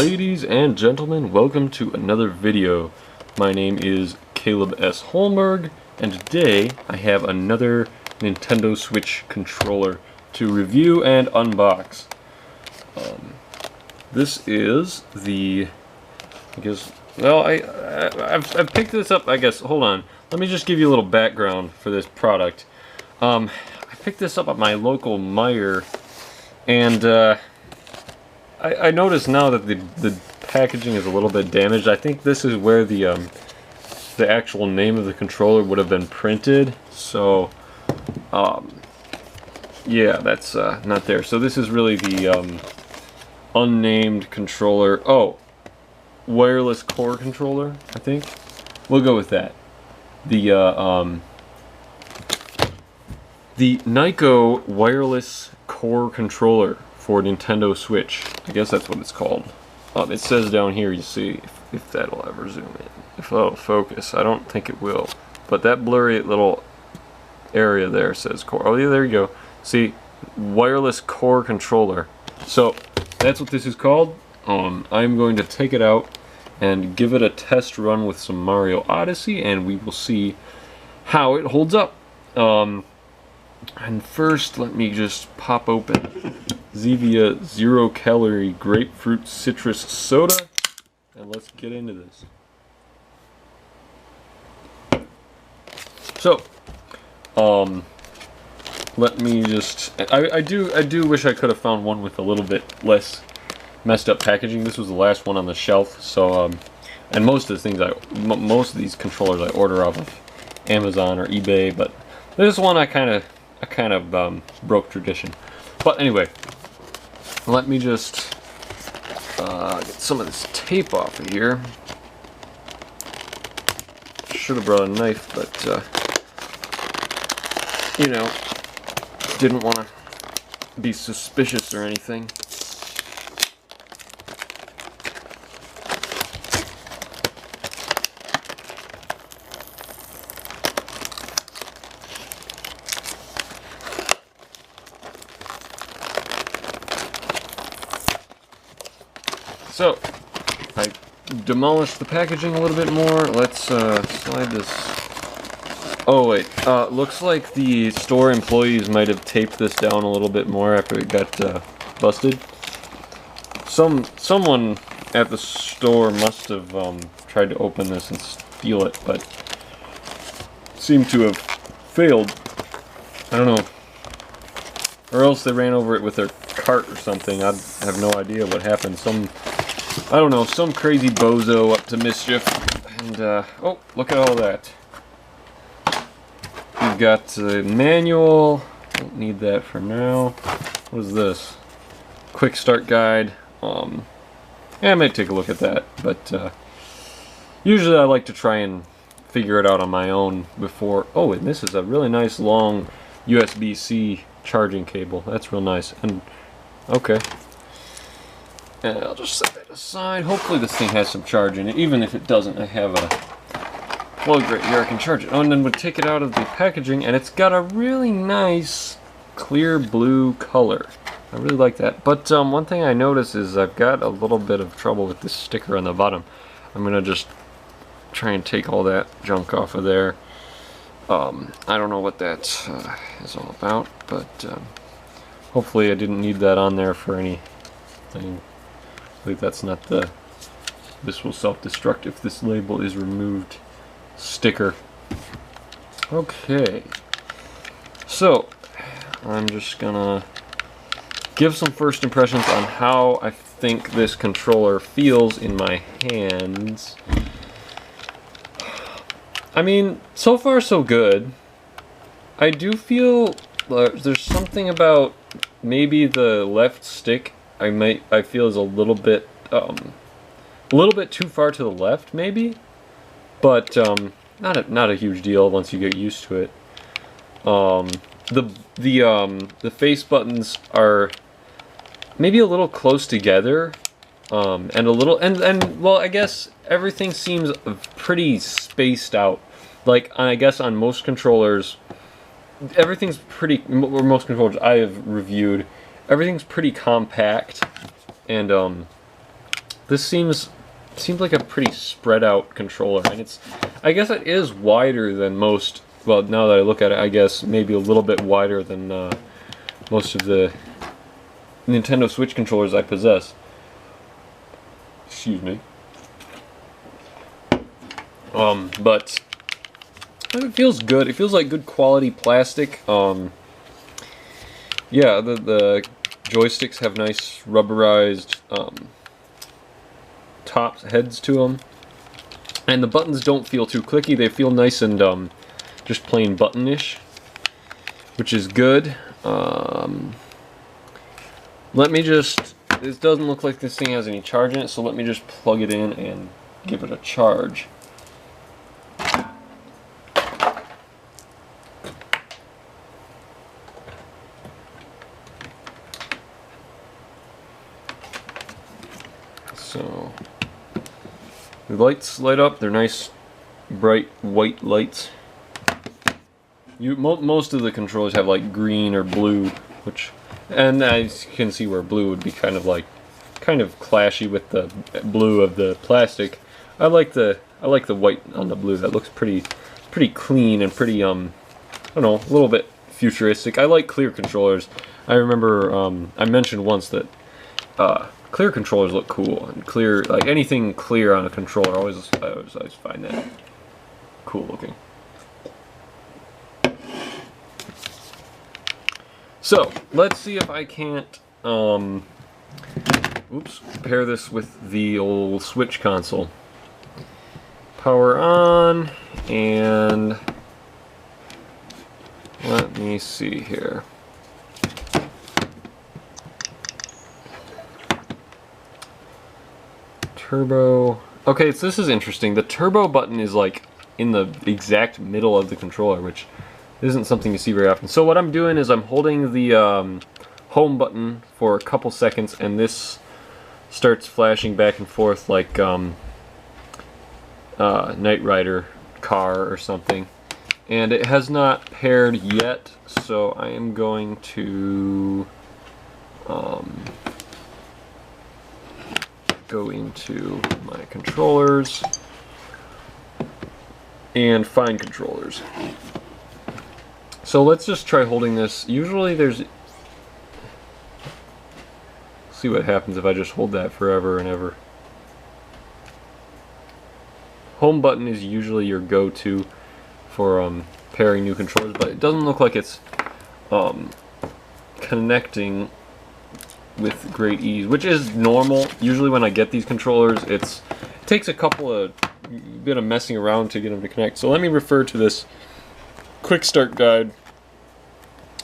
Ladies and gentlemen, welcome to another video. My name is Caleb S. Holmberg, and today I have another Nintendo Switch controller to review and unbox. This is the, I've picked this up, hold on. Let me just give you a little background for this product. I picked this up at my local Meijer, and I noticed now that the packaging is a little bit damaged. I think this is where the actual name of the controller would have been printed. So, yeah, that's not there. So this is really the unnamed controller. Oh, wireless core controller, I think. We'll go with that. The Nyko wireless core controller for Nintendo Switch. I guess that's what it's called. It says down here, you see, if that'll ever zoom in. If it'll focus, I don't think it will. But that blurry little area there says core. Oh yeah, there you go. See, wireless core controller. So, that's what this is called. I'm going to take it out and give it a test run with some Mario Odyssey, and we will see how it holds up. And first, let me just pop open Zevia 0-calorie grapefruit citrus soda, and let's get into this. So, let me just, I do wish I could have found one with a little bit less messed up packaging. This was the last one on the shelf, so, and most of the things most of these controllers I order off of Amazon or eBay, but this one I kind of broke tradition. But anyway, let me just get some of this tape off of here. Should have brought a knife, but you know, didn't want to be suspicious or anything. So, I demolished the packaging a little bit more. Let's slide this. Oh wait, looks like the store employees might have taped this down a little bit more after it got busted. Someone at the store must have tried to open this and steal it, but seemed to have failed. I don't know. Or else they ran over it with their cart or something. I have no idea what happened. I don't know, some crazy bozo up to mischief. And, oh, look at all that. We've got the manual. Don't need that for now. What is this? Quick start guide. Yeah, I might take a look at that, but usually I like to try and figure it out on my own before. Oh, and this is a really nice long USB-C charging cable. That's real nice. And okay. And I'll just set that aside. Hopefully this thing has some charge in it. Even if it doesn't, I have a plug right here I can charge it. Oh, and then we'll take it out of the packaging, and it's got a really nice clear blue color. I really like that. But one thing I noticed is I've got a little bit of trouble with this sticker on the bottom. I'm going to just try and take all that junk off of there. I don't know what that is all about, but hopefully I didn't need that on there for anything. I believe that's not the "this will self-destruct if this label is removed" sticker. Okay, so I'm just gonna give some first impressions on how I think this controller feels in my hands. I mean, so far so good. I do feel there's something about maybe the left stick I feel is a little bit too far to the left, maybe, but not a huge deal once you get used to it. The face buttons are maybe a little close together, and a little well, I guess everything seems pretty spaced out. Like, I guess on most controllers, everything's pretty. Or most controllers I have reviewed, everything's pretty compact, and This seems like a pretty spread out controller, and I guess it is wider than most. Well, now that I look at it, I guess maybe a little bit wider than most of the Nintendo Switch controllers I possess. Excuse me. But it feels good. It feels like good quality plastic. Yeah, the joysticks have nice rubberized heads to them, and the buttons don't feel too clicky. They feel nice and just plain button-ish, which is good. Let me just. This doesn't look like this thing has any charge in it, so let me just plug it in and give it a charge. So the lights light up. They're nice, bright white lights. Most of the controllers have like green or blue, and I can see where blue would be kind of clashy with the blue of the plastic. I like the white on the blue. That looks pretty clean and pretty I don't know, a little bit futuristic. I like clear controllers. I remember I mentioned once that clear controllers look cool, and clear, like anything clear on a controller, I always find that cool looking. So let's see if I can't pair this with the old Switch console. Power on, and let me see here. Turbo. Okay, so this is interesting. The turbo button is like in the exact middle of the controller, which isn't something you see very often. So what I'm doing is I'm holding the home button for a couple seconds, and this starts flashing back and forth like Knight Rider car or something. And it has not paired yet, so I am going to go into my controllers and find controllers. So let's just try holding this. Usually there's... See what happens if I just hold that forever and ever. Home button is usually your go-to for pairing new controllers, but it doesn't look like it's connecting with great ease, which is normal. Usually when I get these controllers, it takes a bit of messing around to get them to connect. So let me refer to this quick start guide.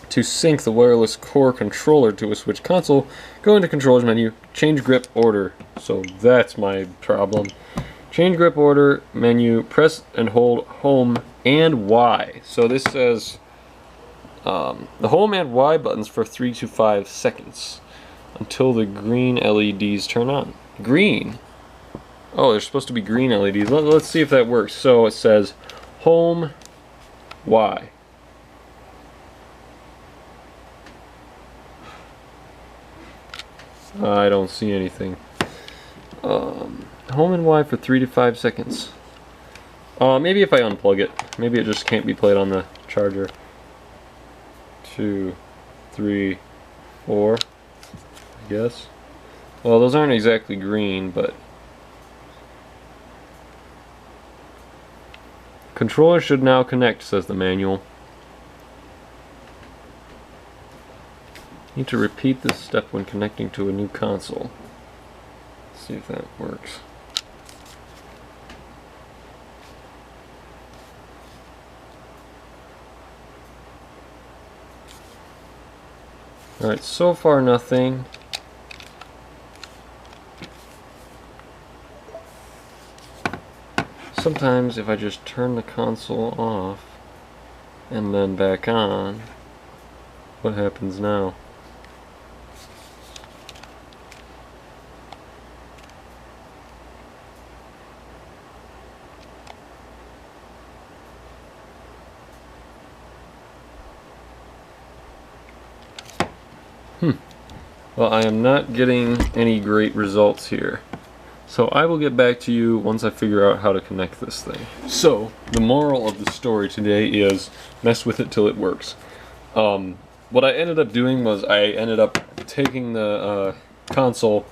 To sync the wireless core controller to a Switch console, go into controllers menu, change grip order. So that's my problem. Change grip order menu, press and hold home and Y. So this says the home and Y buttons for 3 to 5 seconds until the green LEDs turn on. Green? Oh, there's supposed to be green LEDs. Let's see if that works. So it says home Y. I don't see anything. Home and Y for 3 to 5 seconds. Maybe if I unplug it. Maybe it just can't be played on the charger. 2, 3, 4. I guess. Well, those aren't exactly green, but... Controller should now connect, says the manual. Need to repeat this step when connecting to a new console. Let's see if that works. Alright, so far nothing. Sometimes if I just turn the console off and then back on, what happens now? Well, I am not getting any great results here. So I will get back to you once I figure out how to connect this thing. So the moral of the story today is mess with it till it works. What I ended up doing was I ended up taking the console,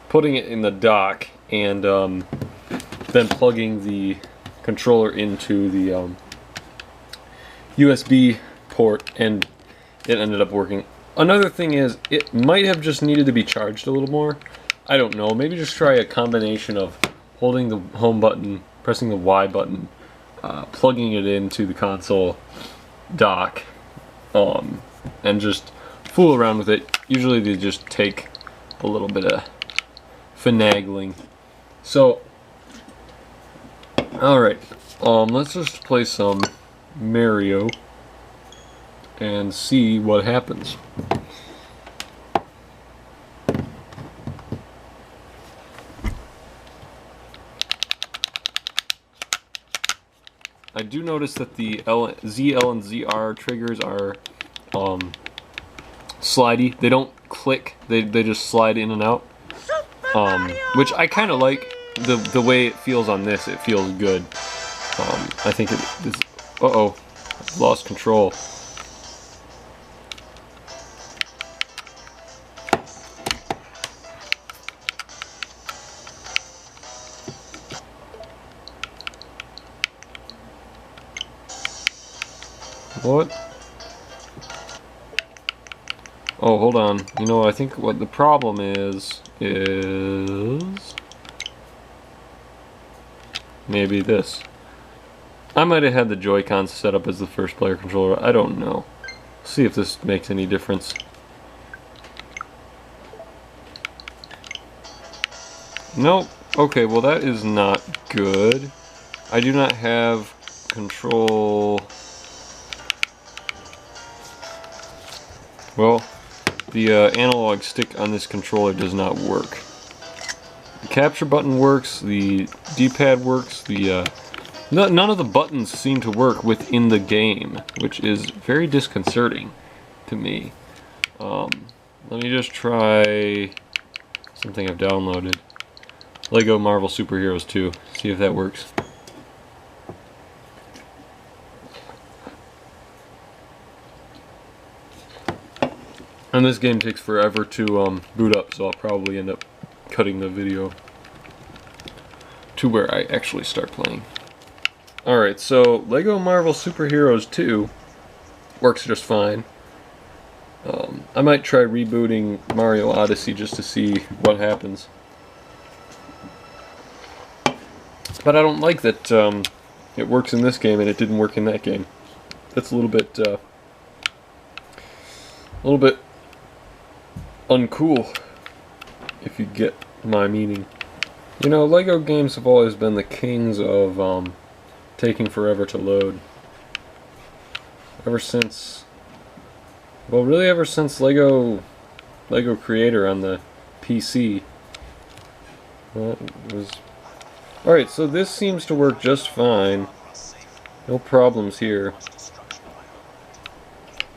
putting it in the dock, and then plugging the controller into the USB port, and it ended up working. Another thing is, it might have just needed to be charged a little more. I don't know, maybe just try a combination of holding the home button, pressing the Y button, plugging it into the console dock, and just fool around with it. Usually they just take a little bit of finagling. So, alright, let's just play some Mario and see what happens. I do notice that the ZL and ZR triggers are slidey. They don't click, they just slide in and out. Which I kind of like. The way it feels on this, it feels good. I think it is... Uh-oh. Lost control. What? Oh, hold on. You know, I think what the problem is maybe this. I might have had the Joy-Cons set up as the first player controller. I don't know. See if this makes any difference. Nope. Okay, well that is not good. I do not have control... Well, the analog stick on this controller does not work. The capture button works, the D-pad works, none of the buttons seem to work within the game, which is very disconcerting to me. Let me just try something I've downloaded. Lego Marvel Superheroes 2. See if that works. And this game takes forever to boot up, so I'll probably end up cutting the video to where I actually start playing. Alright, so Lego Marvel Superheroes 2 works just fine. I might try rebooting Mario Odyssey just to see what happens. But I don't like that it works in this game and it didn't work in that game. That's a little bit uncool, if you get my meaning. You know, Lego games have always been the kings of taking forever to load. Ever since, well, really ever since Lego Creator on the PC. That was... Alright, so this seems to work just fine. No problems here.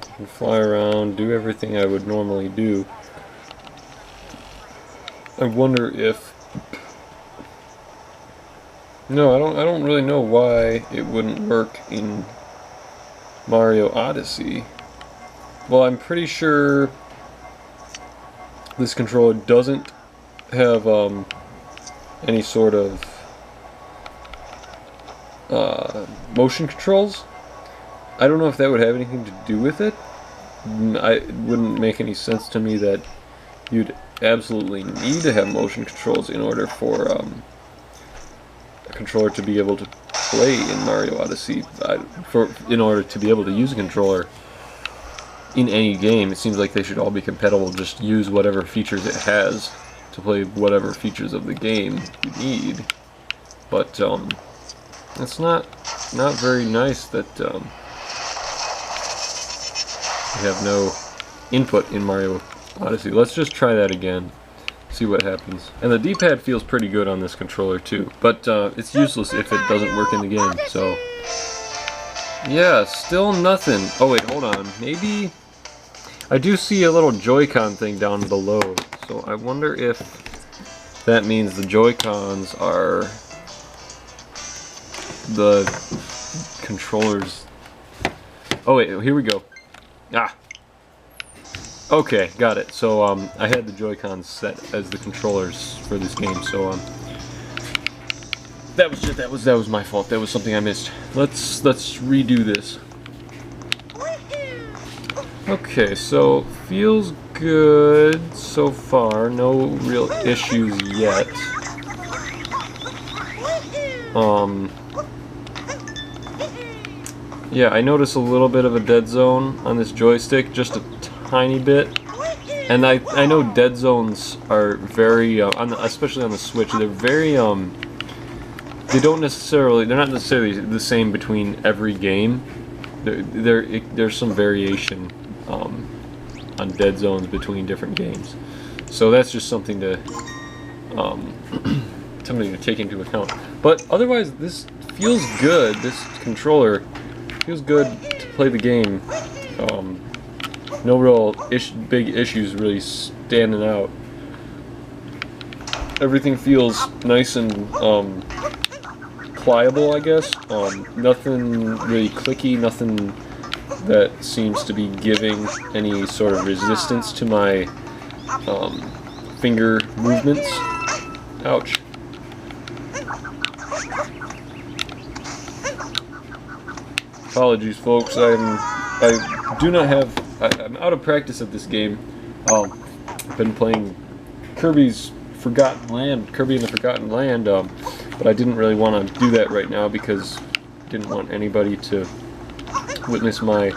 I can fly around, do everything I would normally do. I wonder if... No, I don't really know why it wouldn't work in Mario Odyssey. Well, I'm pretty sure this controller doesn't have any sort of motion controls. I don't know if that would have anything to do with it. It wouldn't make any sense to me that you'd absolutely need to have motion controls in order for a controller to be able to play in Mario Odyssey. In order to be able to use a controller in any game, it seems like they should all be compatible. Just use whatever features it has to play whatever features of the game you need. But it's not very nice that you have no input in Mario Odyssey. Let's just try that again. See what happens. And the D-pad feels pretty good on this controller too, but it's useless if it doesn't work in the game. So yeah, still nothing. Oh wait, hold on. Maybe I do see a little Joy-Con thing down below. So I wonder if that means the Joy-Cons are the controllers. Oh wait, here we go. Ah! Okay, got it. So I had the Joy-Cons set as the controllers for this game, so that was my fault. That was something I missed. Let's redo this. Okay, so feels good so far. No real issues yet. Yeah, I notice a little bit of a dead zone on this joystick, just a tiny bit. And I know dead zones are very, especially on the Switch, they're very, they're not necessarily the same between every game. There's some variation on dead zones between different games. So that's just something to take into account. But otherwise, this feels good. This controller feels good to play the game. No real big issues really standing out. Everything feels nice and pliable, I guess. Nothing really clicky, nothing that seems to be giving any sort of resistance to my finger movements. Ouch. Apologies, folks. I'm out of practice at this game. I've been playing Kirby and the Forgotten Land, but I didn't really want to do that right now because I didn't want anybody to witness my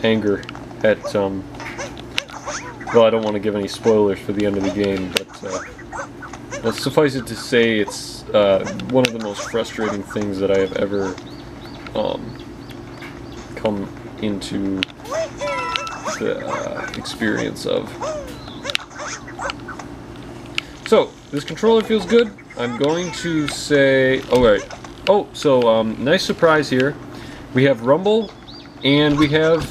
anger at, well, I don't want to give any spoilers for the end of the game, but suffice it to say, it's one of the most frustrating things that I have ever come into the experience of. So, this controller feels good. I'm going to say, alright. Oh, so, nice surprise here. We have rumble, and we have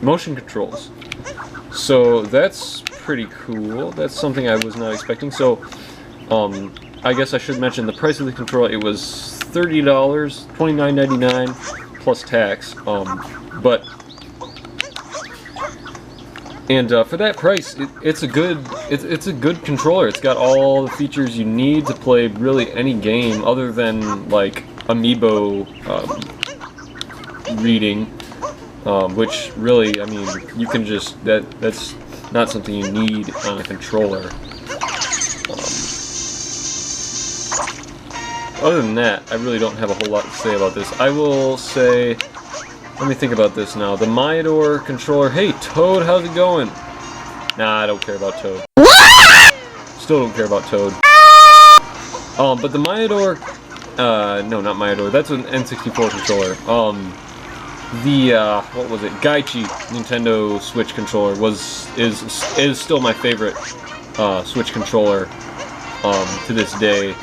motion controls. So that's pretty cool. That's something I was not expecting. So I guess I should mention the price of the controller. It was $30, $29.99 plus tax. For that price, it's a good controller. It's got all the features you need to play really any game other than like amiibo reading, which really, I mean, you can just that's not something you need on a controller. Other than that, I really don't have a whole lot to say about this. I will say, let me think about this now. The Mayador controller. Hey, Toad, how's it going? Nah, I don't care about Toad. Still don't care about Toad. But the Mayador, no, not Mayador. That's an N64 controller. What was it? Gaichi Nintendo Switch controller is still my favorite Switch controller to this day.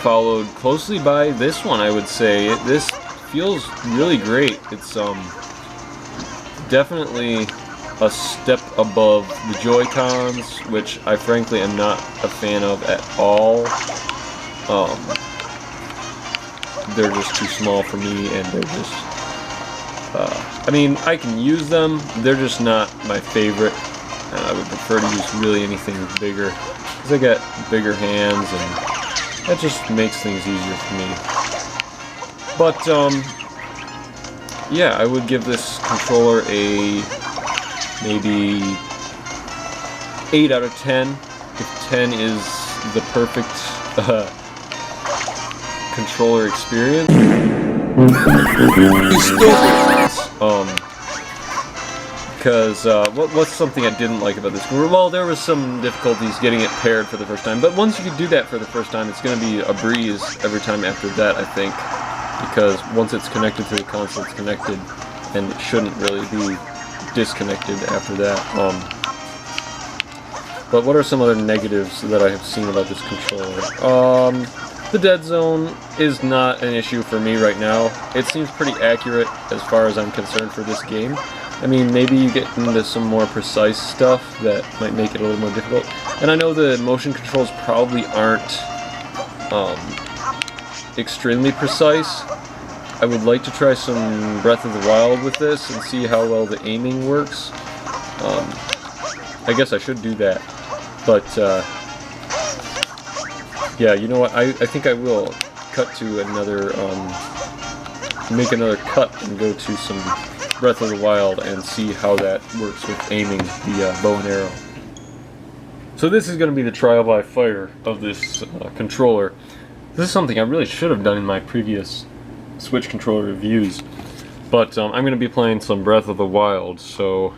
Followed closely by this one, I would say. This feels really great. It's definitely a step above the Joy-Cons, which I frankly am not a fan of at all. They're just too small for me, and they're just I mean, I can use them, they're just not my favorite. I would prefer to use really anything bigger, because I got bigger hands, and that just makes things easier for me. But, yeah, I would give this controller a maybe 8 out of 10, if 10 is the perfect controller experience. Because what's something I didn't like about this? Well, there was some difficulties getting it paired for the first time, but once you do that for the first time, it's going to be a breeze every time after that, I think, because once it's connected to the console, it's connected, and it shouldn't really be disconnected after that. But what are some other negatives that I have seen about this controller? The dead zone is not an issue for me right now. It seems pretty accurate as far as I'm concerned for this game. I mean, maybe you get into some more precise stuff that might make it a little more difficult. And I know the motion controls probably aren't extremely precise. I would like to try some Breath of the Wild with this and see how well the aiming works. I guess I should do that. But, yeah, you know what? I think I will cut to another, make another cut and go to some Breath of the Wild and see how that works with aiming the bow and arrow. So this is going to be the trial by fire of this controller. This is something I really should have done in my previous Switch controller reviews, but I'm going to be playing some Breath of the Wild, so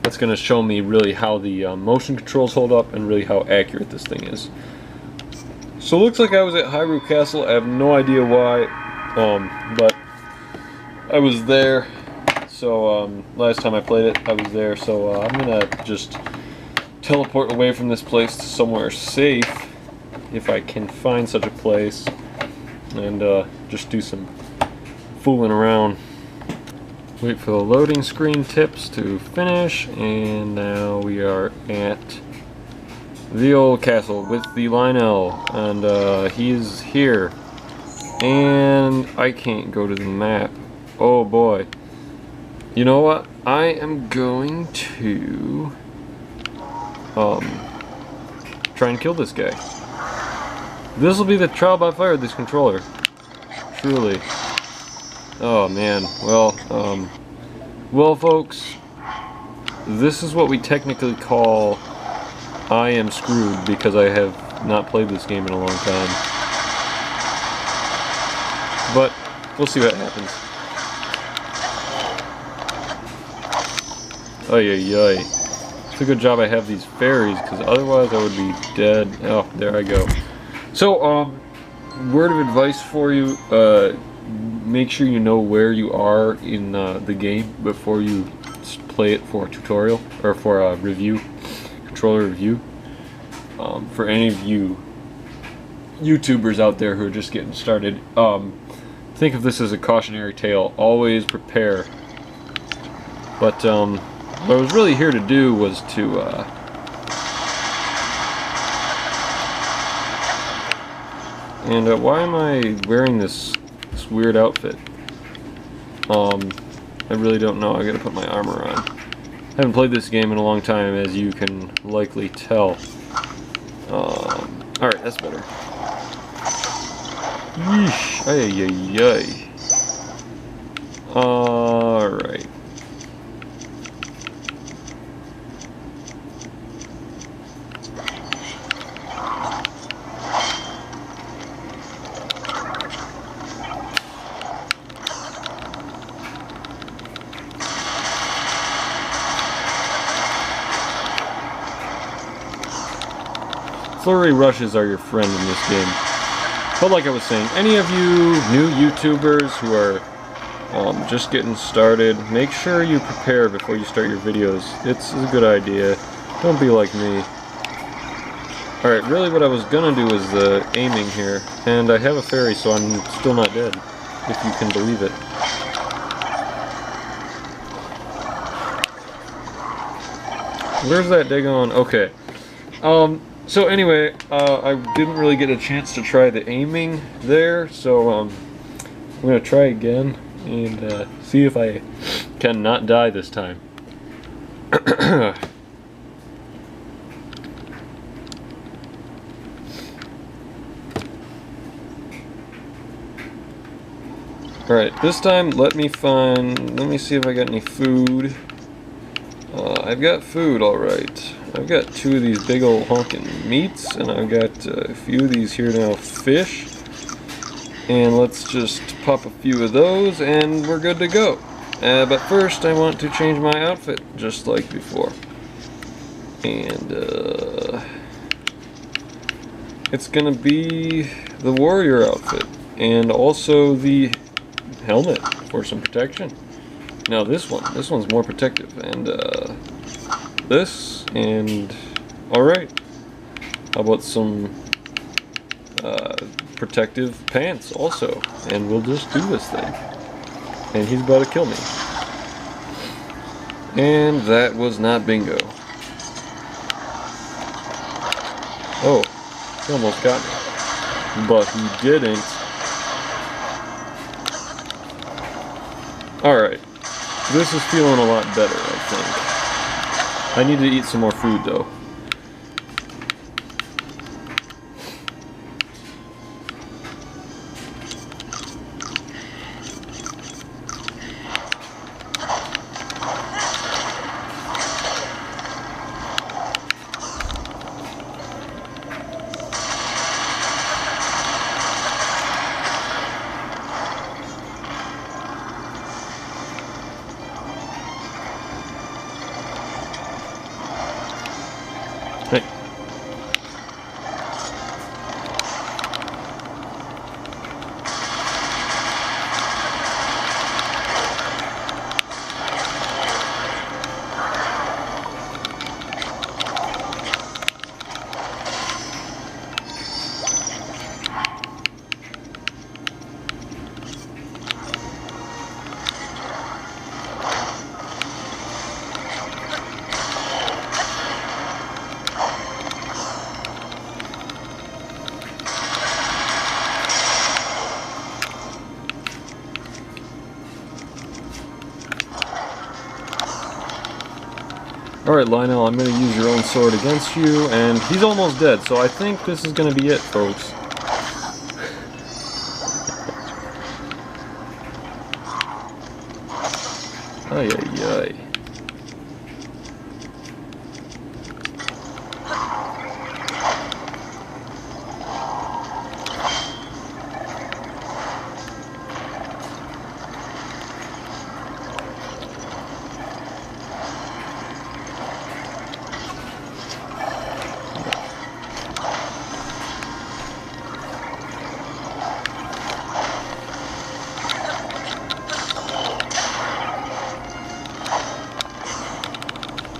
that's going to show me really how the motion controls hold up and really how accurate this thing is. So it looks like I was at Hyrule Castle. I have no idea why, but I was there. So last time I played it, I was there. So I'm going to just teleport away from this place to somewhere safe, if I can find such a place, and just do some fooling around. Wait for the loading screen tips to finish, and now we are at the old castle with the Lynel, and he's here, and I can't go to the map. Oh boy. You know what? I am going to try and kill this guy. This will be the trial by fire of this controller. Truly. Oh man. Well folks, this is what we technically call I am screwed, because I have not played this game in a long time. But we'll see what happens. Ayeayeaeye. It's a good job I have these fairies, because otherwise I would be dead. Oh, there I go. So, word of advice for you, make sure you know where you are in the game before you play it for a tutorial, or for a review, controller review. For any of you YouTubers out there who are just getting started, think of this as a cautionary tale. Always prepare. But, what I was really here to do was to, why am I wearing this weird outfit? I really don't know. I gotta put my armor on. I haven't played this game in a long time, as you can likely tell. Alright, that's better. Yeesh. Ayeayeaeye. Alright. Flurry rushes are your friend in this game. But like I was saying, any of you new YouTubers who are just getting started, make sure you prepare before you start your videos. It's a good idea. Don't be like me. Alright, really what I was gonna do is the aiming here. And I have a fairy, so I'm still not dead, if you can believe it. Where's that daggone? Okay. So anyway, I didn't really get a chance to try the aiming there, so I'm going to try again and see if I can not die this time. Alright, this time let me see if I got any food. I've got food, alright. I've got 2 of these big old honkin' meats, and I've got a few of these here now fish. And let's just pop a few of those, and we're good to go. But first, I want to change my outfit, just like before. And, it's gonna be the warrior outfit, and also the helmet for some protection. Now this one's more protective, and, this, and alright. How about some protective pants also, and we'll just do this thing. And he's about to kill me. And that was not bingo. Oh, he almost got me. But he didn't. Alright. This is feeling a lot better, I think. I need to eat some more food, though. Hey. Alright, Lynel, I'm going to use your own sword against you, and he's almost dead, so I think this is going to be it, folks. Ayeayeaeye.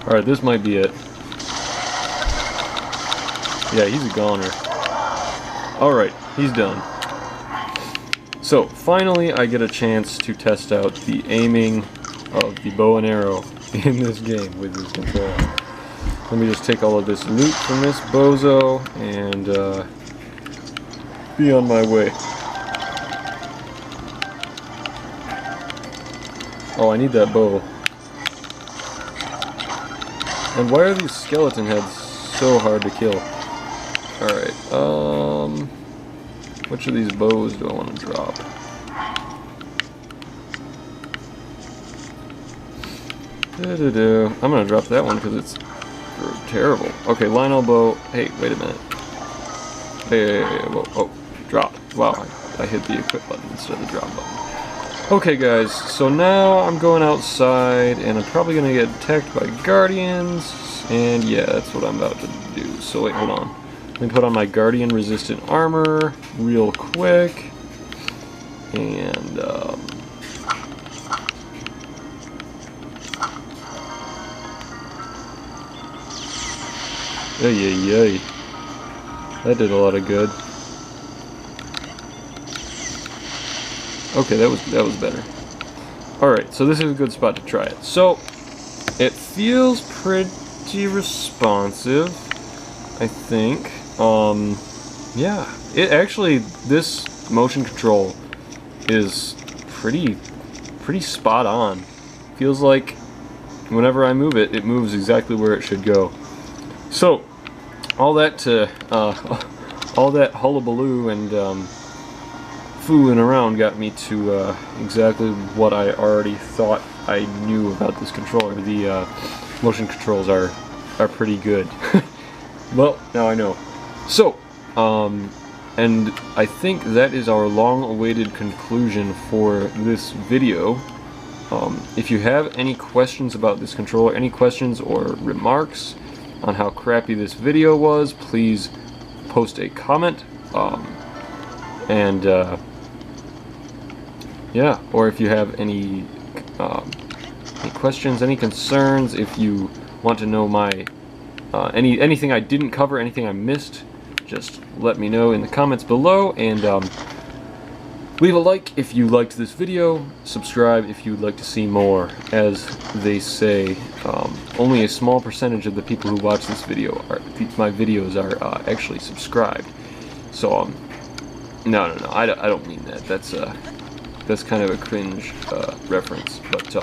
Alright, this might be it. Yeah, he's a goner. Alright, he's done. So, finally I get a chance to test out the aiming of the bow and arrow in this game with this controller. Let me just take all of this loot from this bozo and be on my way. Oh, I need that bow. And why are these skeleton heads so hard to kill? Alright, which of these bows do I want to drop? I'm gonna drop that one because it's terrible. Okay, Lynel bow. Hey, wait a minute. Hey, whoa, oh, drop. Wow, I hit the equip button instead of the drop button. Okay guys, so now I'm going outside and I'm probably going to get attacked by guardians, and yeah, that's what I'm about to do. So wait, hold on. Let me put on my guardian resistant armor real quick, and Ayeayeaeye. That did a lot of good. Okay, that was better. Alright, so this is a good spot to try it. So, it feels pretty responsive, I think. Yeah. It actually, this motion control is pretty spot on. Feels like whenever I move it, it moves exactly where it should go. So, all that all that hullabaloo and fooling around got me to exactly what I already thought I knew about this controller. The motion controls are pretty good. Well, now I know. So, and I think that is our long-awaited conclusion for this video. If you have any questions about this controller, any questions or remarks on how crappy this video was, please post a comment. Yeah, or if you have any questions, any concerns, if you want to know my anything I didn't cover, anything I missed, just let me know in the comments below. And Leave a like if you liked this video, subscribe if you would like to see more. As they say, only a small percentage of the people who watch this video, my videos, are actually subscribed. So, no, I don't mean that. That's kind of a cringe reference. But,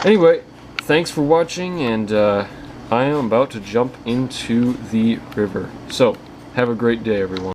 anyway, thanks for watching, and I am about to jump into the river. So, have a great day, everyone.